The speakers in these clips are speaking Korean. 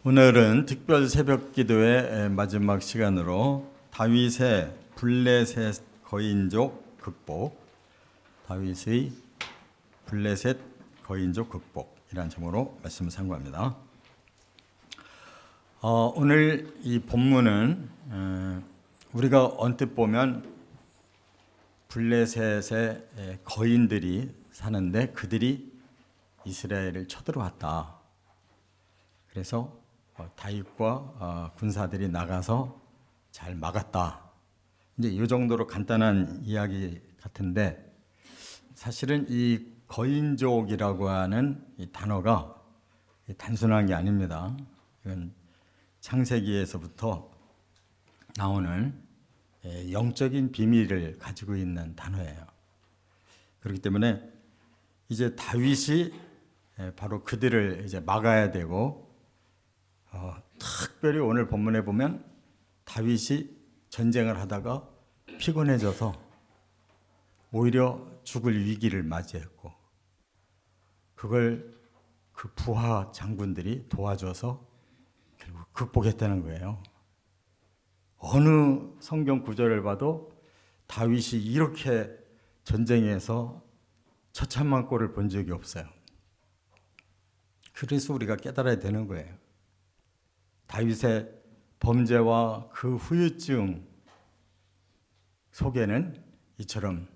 오늘은 특별 새벽 기도의 마지막 시간으로 다윗의 블레셋 거인족 극복, 다윗의 블레셋 거인족 극복이라는 제목으로 말씀을 상고합니다. 오늘 이 본문은 우리가 언뜻 보면 블레셋의 거인들이 사는데 그들이 이스라엘을 쳐들어왔다. 그래서 다윗과 군사들이 나가서 잘 막았다. 이제 이 정도로 간단한 이야기 같은데, 사실은 이 거인족이라고 하는 이 단어가 단순한 게 아닙니다. 이건 창세기에서부터 나오는 영적인 비밀을 가지고 있는 단어예요. 그렇기 때문에 이제 다윗이 바로 그들을 이제 막아야 되고, 특별히 오늘 본문에 보면 다윗이 전쟁을 하다가 피곤해져서 오히려 죽을 위기를 맞이했고, 그걸 그 부하 장군들이 도와줘서 결국 극복했다는 거예요. 어느 성경 구절을 봐도 다윗이 이렇게 전쟁에서 처참한 꼴을 본 적이 없어요. 그래서 우리가 깨달아야 되는 거예요. 다윗의 범죄와 그 후유증 속에는 이처럼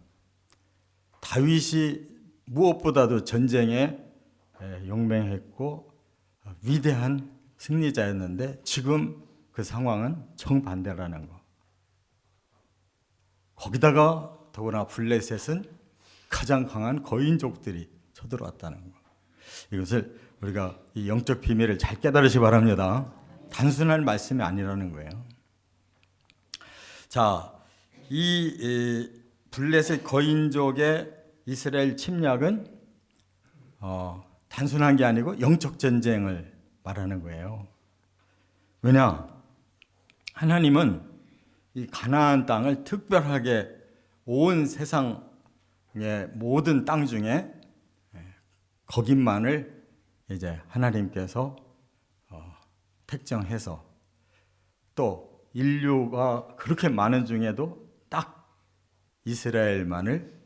다윗이 무엇보다도 전쟁에 용맹했고 위대한 승리자였는데 지금 그 상황은 정반대라는 거. 거기다가 더구나 블레셋은 가장 강한 거인족들이 쳐들어왔다는 거. 이것을 우리가 이 영적 비밀을 잘 깨달으시 바랍니다. 단순한 말씀이 아니라는 거예요. 자, 이 블레셋 거인족의 이스라엘 침략은 단순한 게 아니고 영적 전쟁을 말하는 거예요. 왜냐? 하나님은 이 가나안 땅을 특별하게 온 세상의 모든 땅 중에 거기만을 이제 하나님께서 택정해서, 또 인류가 그렇게 많은 중에도 딱 이스라엘만을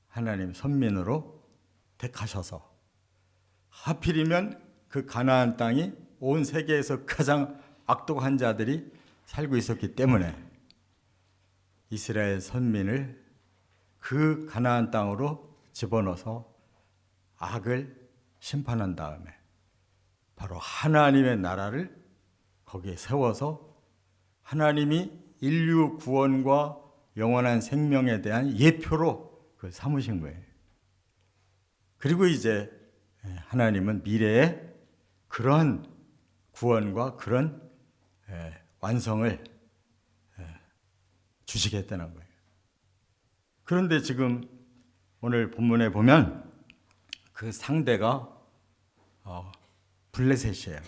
하나님 선민으로 택하셔서, 하필이면 그 가나안 땅이 온 세계에서 가장 악독한 자들이 살고 있었기 때문에 이스라엘 선민을 그 가나안 땅으로 집어넣어서 악을 심판한 다음에 바로 하나님의 나라를 거기에 세워서 하나님이 인류 구원과 영원한 생명에 대한 예표로 그걸 삼으신 거예요. 그리고 이제 하나님은 미래에 그런 구원과 그런 완성을 주시겠다는 거예요. 그런데 지금 오늘 본문에 보면 그 상대가 블레셋이에요.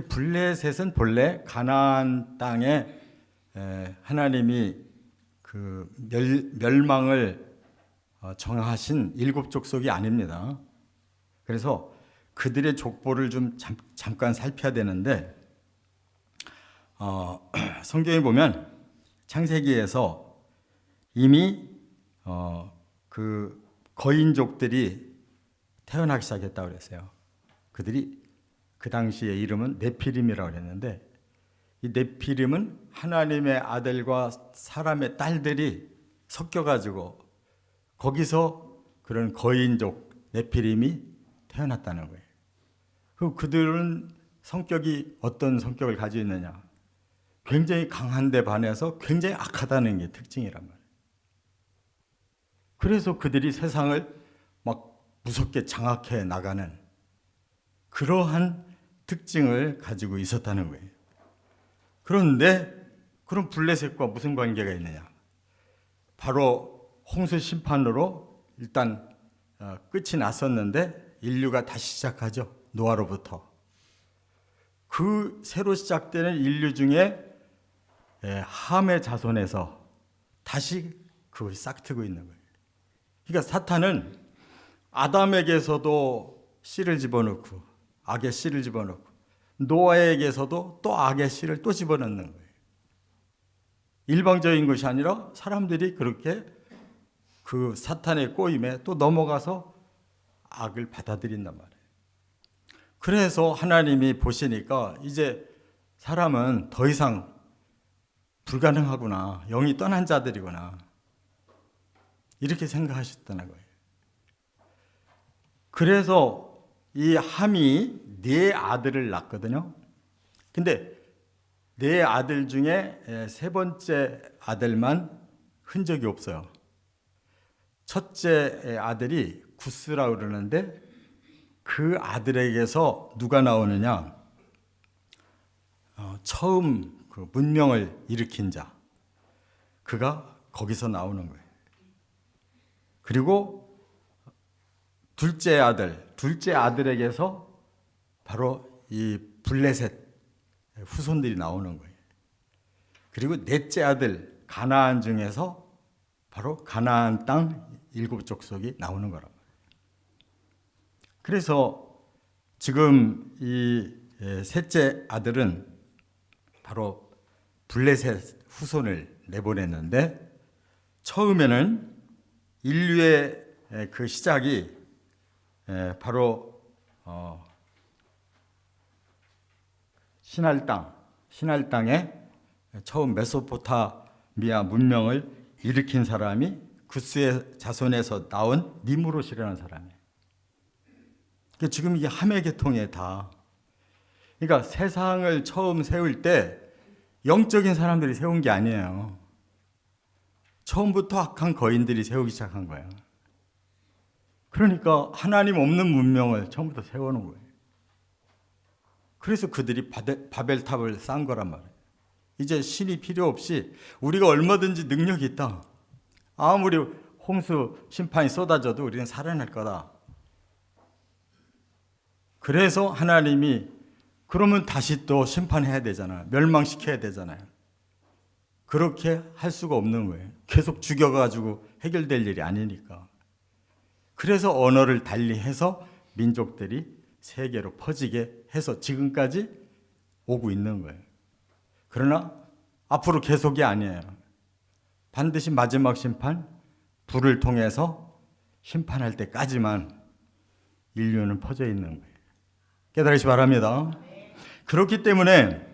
블레셋은 본래 가나안 땅에 하나님이 그 멸망을 정하신 일곱 족속이 아닙니다. 그래서 그들의 족보를 좀 잠깐 살펴야 되는데, 성경에 보면 창세기에서 이미 그 거인족들이 태어나기 시작했다고 그랬어요. 그들이 그 당시의 이름은 네피림이라고 그랬는데, 이 네피림은 하나님의 아들과 사람의 딸들이 섞여가지고 거기서 그런 거인족 네피림이 태어났다는 거예요. 그리고 그들은 성격이 어떤 성격을 가지고 있느냐? 굉장히 강한데 반해서 굉장히 악하다는 게 특징이란 말이에요. 그래서 그들이 세상을 막 무섭게 장악해 나가는 그러한 특징을 가지고 있었다는 거예요. 그런데 그럼 블레셋과 무슨 관계가 있느냐? 바로 홍수 심판으로 일단 끝이 났었는데 인류가 다시 시작하죠. 노아로부터. 그 새로 시작되는 인류 중에 함의 자손에서 다시 그것이 싹트고 있는 거예요. 그러니까 사탄은 아담에게서도 씨를 집어넣고 악의 씨를 집어넣고 노아에게서도 또 악의 씨를 또 집어넣는 거예요. 일방적인 것이 아니라 사람들이 그렇게 그 사탄의 꼬임에 또 넘어가서 악을 받아들인단 말이에요. 그래서 하나님이 보시니까 이제 사람은 더 이상 불가능하구나, 영이 떠난 자들이구나, 이렇게 생각하셨다는 거예요. 그래서 이 함이 네 아들을 낳거든요. 근데 네 아들 중에 세 번째 아들만 흔적이 없어요. 첫째 아들이 구스라고 그러는데 그 아들에게서 누가 나오느냐? 처음 그 문명을 일으킨 자, 그가 거기서 나오는 거예요. 그리고 둘째 아들에게서 바로 이 블레셋 후손들이 나오는 거예요. 그리고 넷째 아들 가나안 중에서 바로 가나안 땅 7족속이 나오는 거란 말이에요. 그래서 지금 이 셋째 아들은 바로 블레셋 후손을 내보냈는데, 처음에는 인류의 그 시작이 바로 신할 땅에 처음 메소포타미아 문명을 일으킨 사람이 구스의 자손에서 나온 니무롯이라는 사람이에요. 그러니까 지금 이게 함의 계통에 다, 그러니까 세상을 처음 세울 때 영적인 사람들이 세운 게 아니에요. 처음부터 악한 거인들이 세우기 시작한 거예요. 그러니까 하나님 없는 문명을 처음부터 세워놓은 거예요. 그래서 그들이 바벨탑을 쌓은 거란 말이에요. 이제 신이 필요 없이 우리가 얼마든지 능력이 있다. 아무리 홍수 심판이 쏟아져도 우리는 살아날 거다. 그래서 하나님이 그러면 다시 또 심판해야 되잖아요. 멸망시켜야 되잖아요. 그렇게 할 수가 없는 거예요. 계속 죽여가지고 해결될 일이 아니니까. 그래서 언어를 달리해서 민족들이 세계로 퍼지게 해서 지금까지 오고 있는 거예요. 그러나 앞으로 계속이 아니에요. 반드시 마지막 심판, 불을 통해서 심판할 때까지만 인류는 퍼져 있는 거예요. 깨달으시 바랍니다. 그렇기 때문에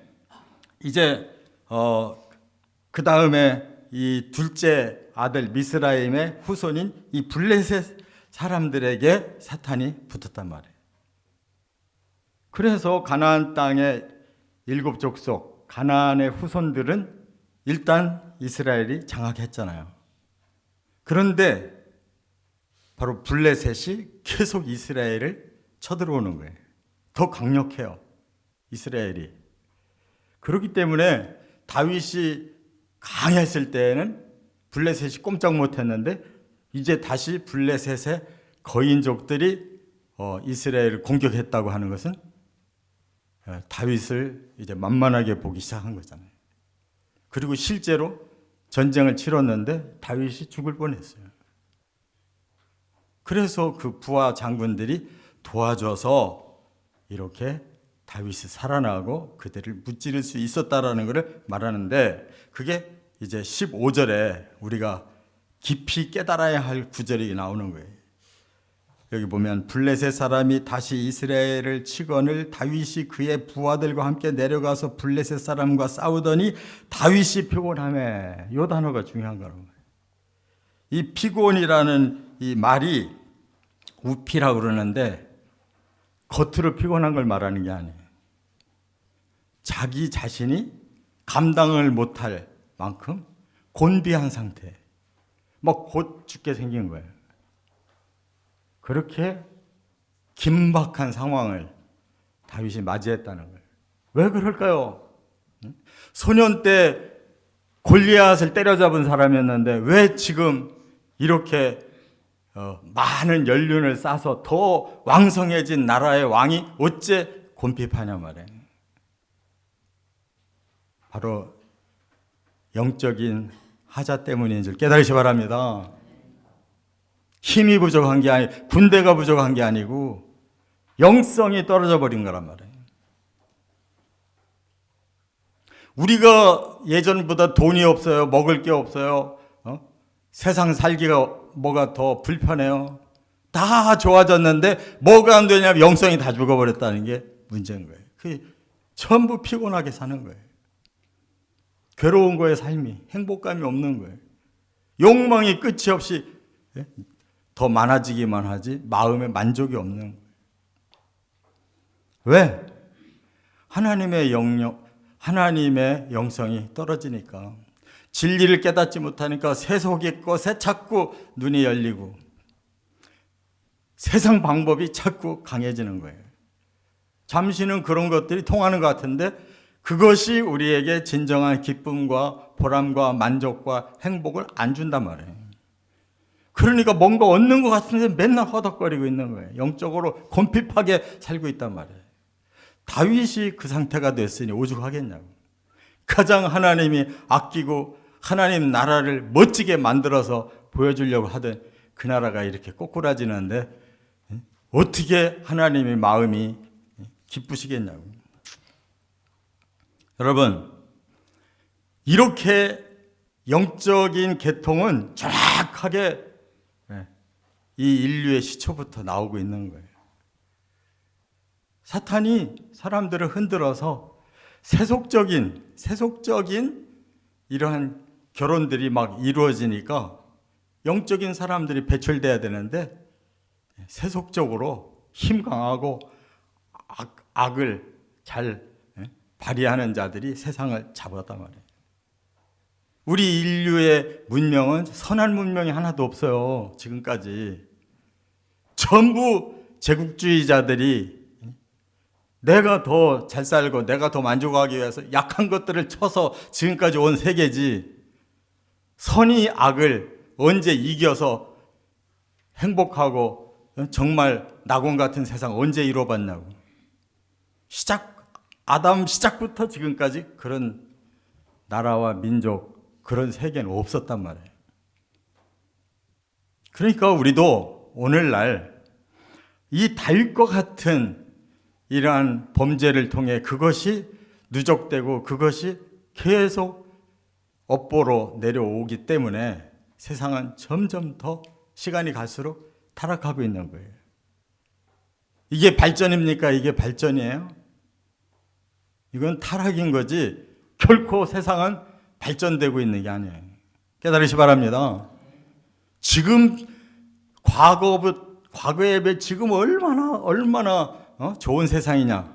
이제 그 다음에 이 둘째 아들 미스라임의 후손인 이 블레셋 사람들에게 사탄이 붙었단 말이에요. 그래서 가나안 땅의 7족속 가나안의 후손들은 일단 이스라엘이 장악했잖아요. 그런데 바로 블레셋이 계속 이스라엘을 쳐들어오는 거예요. 더 강력해요, 이스라엘이. 그렇기 때문에 다윗이 강했을 때에는 블레셋이 꼼짝 못했는데, 이제 다시 블레셋의 거인족들이 이스라엘을 공격했다고 하는 것은 다윗을 이제 만만하게 보기 시작한 거잖아요. 그리고 실제로 전쟁을 치렀는데 다윗이 죽을 뻔했어요. 그래서 그 부하 장군들이 도와줘서 이렇게 다윗이 살아나고 그들을 무찌를 수 있었다라는 것을 말하는데, 그게 이제 15절에 우리가 깊이 깨달아야 할 구절이 나오는 거예요. 여기 보면 블레셋 사람이 다시 이스라엘을 치거늘 다윗이 그의 부하들과 함께 내려가서 블레셋 사람과 싸우더니 다윗이 피곤하매. 이 단어가 중요한 거예요. 이 피곤이라는 이 말이 우피라고 그러는데 겉으로 피곤한 걸 말하는 게 아니에요. 자기 자신이 감당을 못할 만큼 곤비한 상태, 막 곧 죽게 생긴 거예요. 그렇게 긴박한 상황을 다윗이 맞이했다는 거예요. 왜 그럴까요? 소년 때 골리앗을 때려잡은 사람이었는데 왜 지금 이렇게 많은 연륜을 쌓아서 더 왕성해진 나라의 왕이 어째 곤핍하냐 말이에요. 바로 영적인 하자 때문인 줄 깨달으시 바랍니다. 힘이 부족한 게 아니고, 군대가 부족한 게 아니고 영성이 떨어져 버린 거란 말이에요. 우리가 예전보다 돈이 없어요. 먹을 게 없어요. 세상 살기가 뭐가 더 불편해요. 다 좋아졌는데 뭐가 안 되냐면 영성이 다 죽어버렸다는 게 문제인 거예요. 그게 전부 피곤하게 사는 거예요. 괴로운 거예요, 삶이. 행복감이 없는 거예요. 욕망이 끝이 없이 더 많아지기만 하지 마음에 만족이 없는 거예요. 왜? 하나님의 영성이 떨어지니까, 진리를 깨닫지 못하니까 세속의 것에 자꾸 눈이 열리고 세상 방법이 자꾸 강해지는 거예요. 잠시는 그런 것들이 통하는 것 같은데 그것이 우리에게 진정한 기쁨과 보람과 만족과 행복을 안 준단 말이에요. 그러니까 뭔가 얻는 것 같은데 맨날 허덕거리고 있는 거예요. 영적으로 곤핍하게 살고 있단 말이에요. 다윗이 그 상태가 됐으니 오죽하겠냐고. 가장 하나님이 아끼고 하나님 나라를 멋지게 만들어서 보여주려고 하던 그 나라가 이렇게 꼬꾸라지는데 어떻게 하나님의 마음이 기쁘시겠냐고. 여러분, 이렇게 영적인 계통은 정확하게 이 인류의 시초부터 나오고 있는 거예요. 사탄이 사람들을 흔들어서 세속적인 이러한 결혼들이 막 이루어지니까 영적인 사람들이 배출돼야 되는데 세속적으로 힘 강하고 악을 잘 발휘하는 자들이 세상을 잡았단 말이에요. 우리 인류의 문명은 선한 문명이 하나도 없어요. 지금까지 전부 제국주의자들이 내가 더 잘 살고 내가 더 만족하기 위해서 약한 것들을 쳐서 지금까지 온 세계지, 선이 악을 언제 이겨서 행복하고 정말 낙원 같은 세상 언제 이뤄봤냐고. 아담 시작부터 지금까지 그런 나라와 민족, 그런 세계는 없었단 말이에요. 그러니까 우리도 오늘날 이 다윗과 같은 이러한 범죄를 통해 그것이 누적되고 그것이 계속 업보로 내려오기 때문에 세상은 점점 더 시간이 갈수록 타락하고 있는 거예요. 이게 발전입니까? 이게 발전이에요? 이건 타락인 거지 결코 세상은 발전되고 있는 게 아니에요. 깨달으시 바랍니다. 지금 과거에 비해 지금 얼마나 좋은 세상이냐.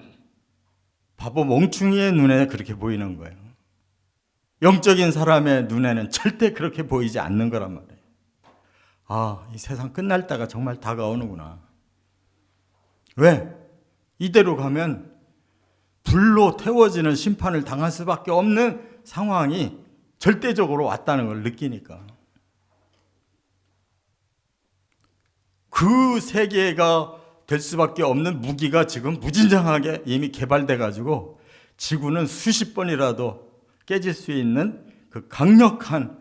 바보 멍충이의 눈에 그렇게 보이는 거예요. 영적인 사람의 눈에는 절대 그렇게 보이지 않는 거란 말이에요. 아, 이 세상 끝날 때가 정말 다가오는구나. 왜? 이대로 가면 불로 태워지는 심판을 당할 수밖에 없는 상황이 절대적으로 왔다는 걸 느끼니까. 그 세계가 될 수밖에 없는 무기가 지금 무진장하게 이미 개발돼 가지고 지구는 수십 번이라도 깨질 수 있는 그 강력한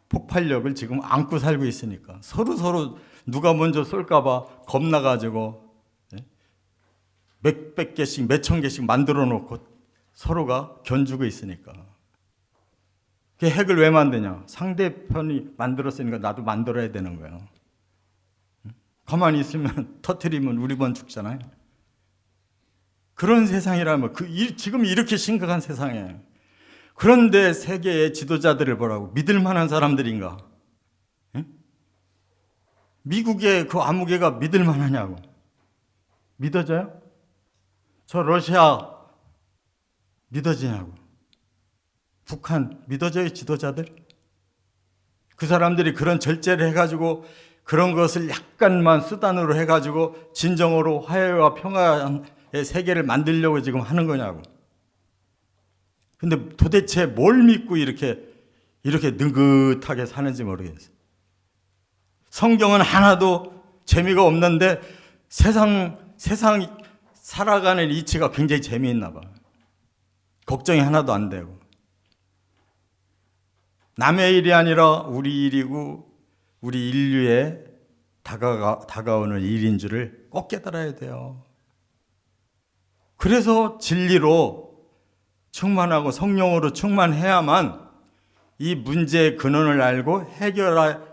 폭발력을 지금 안고 살고 있으니까 서로 누가 먼저 쏠까 봐 겁나 가지고 몇백 개씩 몇천 개씩 만들어 놓고 서로가 견주고 있으니까. 그 핵을 왜 만드냐? 상대편이 만들었으니까 나도 만들어야 되는 거예요. 가만히 있으면 터뜨리면 우리 번 죽잖아요. 그런 세상이라면 지금 이렇게 심각한 세상에, 그런데 세계의 지도자들을 보라고. 믿을 만한 사람들인가? 미국의 그 아무개가 믿을 만하냐고. 믿어져요? 저 러시아 믿어지냐고. 북한 믿어져요, 지도자들? 그 사람들이 그런 절제를 해가지고 그런 것을 약간만 수단으로 해가지고 진정으로 화해와 평화의 세계를 만들려고 지금 하는 거냐고. 근데 도대체 뭘 믿고 이렇게 느긋하게 사는지 모르겠어요. 성경은 하나도 재미가 없는데 세상 살아가는 이치가 굉장히 재미있나 봐. 걱정이 하나도 안 되고. 남의 일이 아니라 우리 일이고 우리 인류에 다가오는 일인 줄을 꼭 깨달아야 돼요. 그래서 진리로 충만하고 성령으로 충만해야만 이 문제의 근원을 알고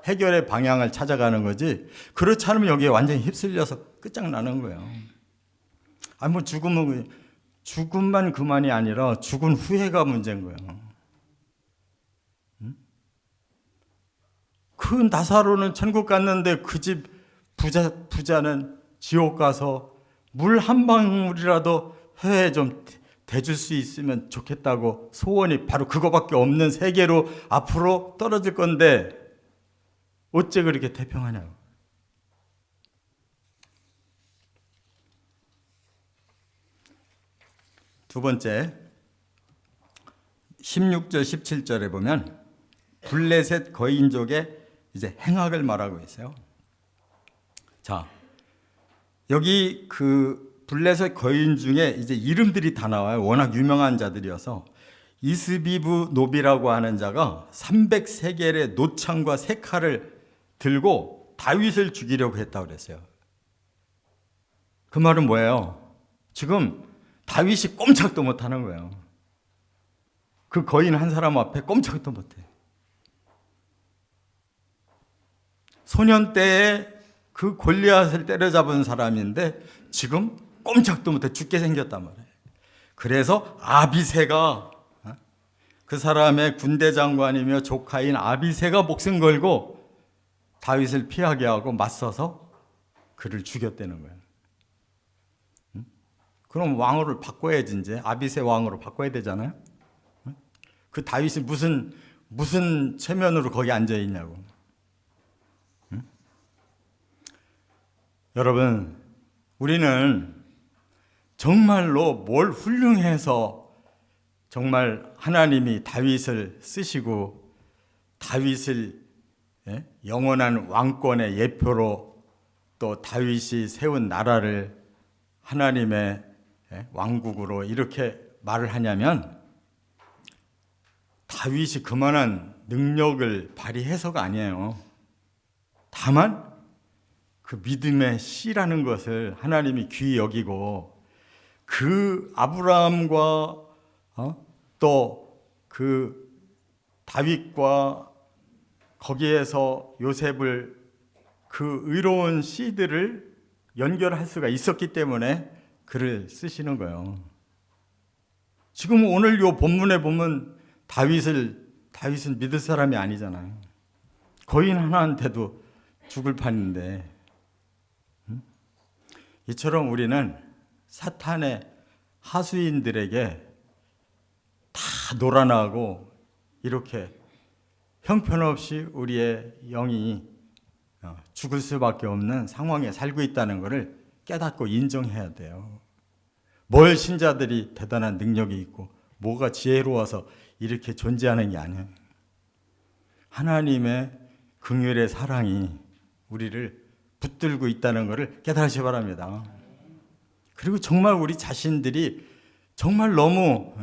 해결의 방향을 찾아가는 거지. 그렇지 않으면 여기에 완전히 휩쓸려서 끝장나는 거예요. 아니 뭐 죽음만 그만이 아니라 죽은 후회가 문제인 거예요. 그 나사로는 천국 갔는데 그 집 부자는 지옥 가서 물 한 방울이라도 회에 좀 대줄 수 있으면 좋겠다고 소원이 바로 그거밖에 없는 세계로 앞으로 떨어질 건데 어째 그렇게 태평하냐고. 두 번째 16절 17절에 보면 블레셋 거인족의 이제 행악을 말하고 있어요. 자, 여기 그 블레셋 거인 중에 이제 이름들이 다 나와요. 워낙 유명한 자들이어서 이스비브 노비라고 하는 자가 300세겔의 노창과 세 칼을 들고 다윗을 죽이려고 했다고 그랬어요. 그 말은 뭐예요? 지금 다윗이 꼼짝도 못하는 거예요. 그 거인 한 사람 앞에 꼼짝도 못해. 소년 때에 그 골리앗을 때려잡은 사람인데 지금 꼼짝도 못해 죽게 생겼단 말이에요. 그래서 아비새가 그 사람의 군대 장관이며 조카인 아비새가 목숨 걸고 다윗을 피하게 하고 맞서서 그를 죽였다는 거예요. 그럼 왕으로 바꿔야지. 이제 아비새 왕으로 바꿔야 되잖아요. 그 다윗이 무슨 체면으로 거기 앉아 있냐고. 여러분, 우리는 정말로 뭘 훌륭해서 정말 하나님이 다윗을 쓰시고 다윗을 영원한 왕권의 예표로 또 다윗이 세운 나라를 하나님의 왕국으로 이렇게 말을 하냐면 다윗이 그만한 능력을 발휘해서가 아니에요. 다만 그 믿음의 씨라는 것을 하나님이 귀히 여기고 그 아브라함과 또 그 다윗과 거기에서 요셉을 그 의로운 씨들을 연결할 수가 있었기 때문에 글을 쓰시는 거예요. 지금 오늘 요 본문에 보면 다윗은 믿을 사람이 아니잖아요. 거인 하나한테도 죽을 판인데 이처럼 우리는 사탄의 하수인들에게 다 놀아나고 이렇게 형편없이 우리의 영이 죽을 수밖에 없는 상황에 살고 있다는 것을 깨닫고 인정해야 돼요. 뭘 신자들이 대단한 능력이 있고 뭐가 지혜로워서 이렇게 존재하는 게 아니에요. 하나님의 긍휼의 사랑이 우리를 붙들고 있다는 것을 깨달으시기 바랍니다. 그리고 정말 우리 자신들이 정말 너무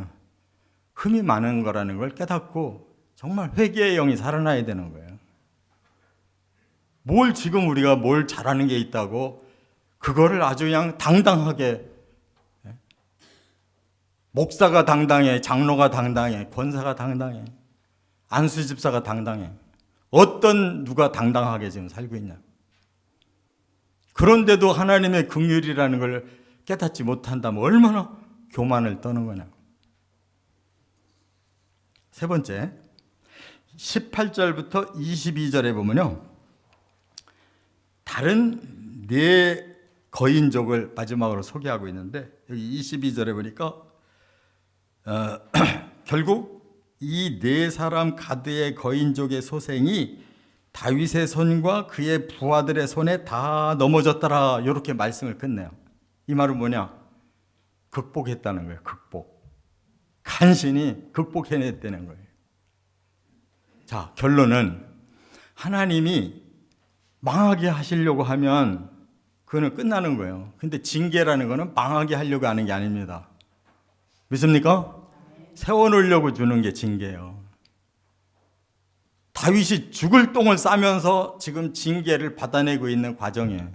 흠이 많은 거라는 걸 깨닫고 정말 회개의 영이 살아나야 되는 거예요. 지금 우리가 뭘 잘하는 게 있다고 그거를 아주 그냥 당당하게 목사가 당당해, 장로가 당당해, 권사가 당당해, 안수집사가 당당해. 누가 당당하게 지금 살고 있냐. 그런데도 하나님의 긍휼이라는 걸 깨닫지 못한다면 얼마나 교만을 떠는 거냐. 세 번째, 18절부터 22절에 보면요, 다른 네 거인족을 마지막으로 소개하고 있는데 여기 22절에 보니까 결국 이 네 사람 가드의 거인족의 소생이 다윗의 손과 그의 부하들의 손에 다 넘어졌더라. 이렇게 말씀을 끝내요. 이 말은 뭐냐? 극복했다는 거예요. 간신히 극복해냈다는 거예요. 자, 결론은 하나님이 망하게 하시려고 하면 그거는 끝나는 거예요. 근데 징계라는 거는 망하게 하려고 하는 게 아닙니다. 믿습니까? 세워놓으려고 주는 게 징계예요. 다윗이 죽을 똥을 싸면서 지금 징계를 받아내고 있는 과정이에요.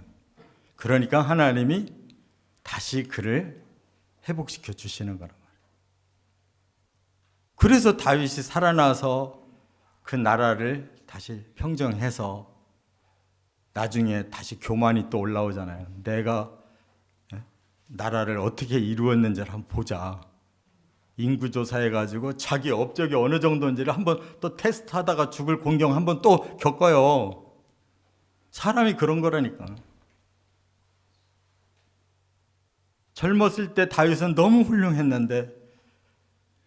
그러니까 하나님이 다시 그를 회복시켜 주시는 거란 말이에요. 그래서 다윗이 살아나서 그 나라를 다시 평정해서 나중에 다시 교만이 또 올라오잖아요. 내가 나라를 어떻게 이루었는지를 한번 보자. 인구조사해가지고 자기 업적이 어느 정도인지를 한번 또 테스트하다가 죽을 공경 한번 또 겪어요. 사람이 그런 거라니까. 젊었을 때 다윗은 너무 훌륭했는데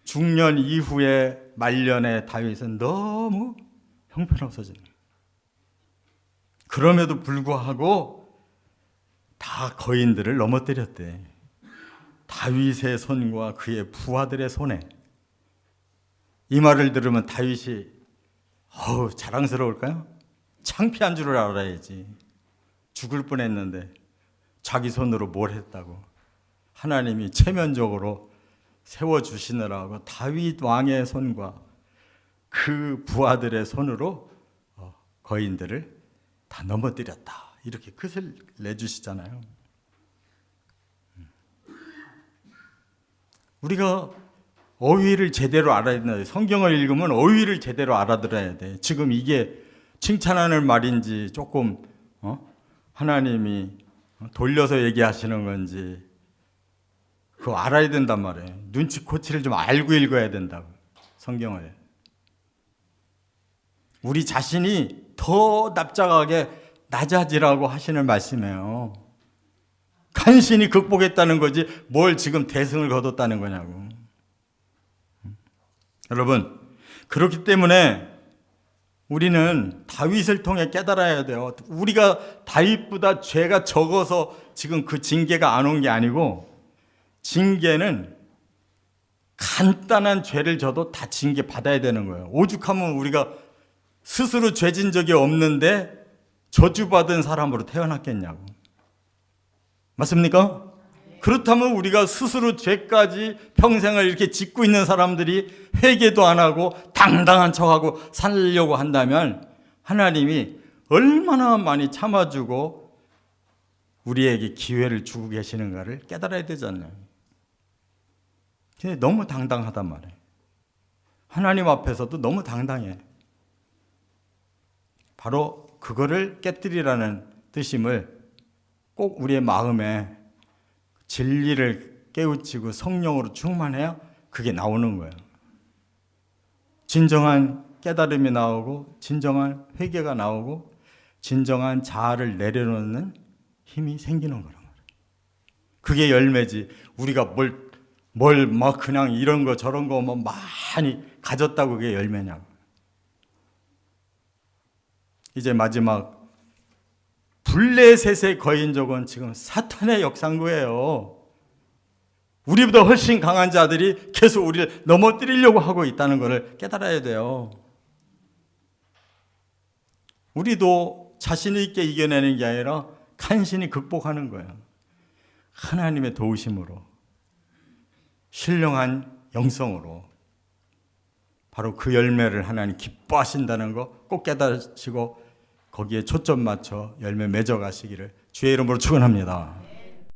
중년 이후에 말년에 다윗은 너무 형편없어지는 거예요. 그럼에도 불구하고 다 거인들을 넘어뜨렸대. 다윗의 손과 그의 부하들의 손에. 이 말을 들으면 다윗이 자랑스러울까요? 창피한 줄을 알아야지. 죽을 뻔했는데 자기 손으로 뭘 했다고. 하나님이 체면적으로 세워주시느라고 다윗 왕의 손과 그 부하들의 손으로 거인들을 다 넘어뜨렸다. 이렇게 끝을 내주시잖아요. 우리가 어휘를 제대로 알아야 된다. 성경을 읽으면 어휘를 제대로 알아들어야 돼. 지금 이게 칭찬하는 말인지 조금 하나님이 돌려서 얘기하시는 건지 그거 알아야 된단 말이에요. 눈치코치를 좀 알고 읽어야 된다고, 성경을. 우리 자신이 더 납작하게 낮아지라고 하시는 말씀이에요. 간신히 극복했다는 거지 뭘 지금 대승을 거뒀다는 거냐고. 여러분, 그렇기 때문에 우리는 다윗을 통해 깨달아야 돼요. 우리가 다윗보다 죄가 적어서 지금 그 징계가 안 온 게 아니고, 징계는 간단한 죄를 져도 다 징계 받아야 되는 거예요. 오죽하면 우리가 스스로 죄진 적이 없는데 저주받은 사람으로 태어났겠냐고. 맞습니까? 그렇다면 우리가 스스로 죄까지 평생을 이렇게 짓고 있는 사람들이 회개도 안 하고 당당한 척하고 살려고 한다면 하나님이 얼마나 많이 참아주고 우리에게 기회를 주고 계시는가를 깨달아야 되잖아요. 근데 너무 당당하단 말이에요. 하나님 앞에서도 너무 당당해. 바로 그거를 깨뜨리라는 뜻임을 꼭 우리의 마음에 진리를 깨우치고 성령으로 충만해야 그게 나오는 거예요. 진정한 깨달음이 나오고 진정한 회개가 나오고 진정한 자아를 내려놓는 힘이 생기는 거란 말이에요. 그게 열매지. 우리가 뭘 막 그냥 이런 거 저런 거 뭐 많이 가졌다고 그게 열매냐고. 이제 마지막 블레셋의 거인족은 지금 사탄의 역상구예요. 우리보다 훨씬 강한 자들이 계속 우리를 넘어뜨리려고 하고 있다는 것을 깨달아야 돼요. 우리도 자신 있게 이겨내는 게 아니라 간신히 극복하는 거예요. 하나님의 도우심으로, 신령한 영성으로. 바로 그 열매를 하나님 기뻐하신다는 거 꼭 깨달으시고 거기에 초점 맞춰 열매 맺어 가시기를 주의 이름으로 축원합니다.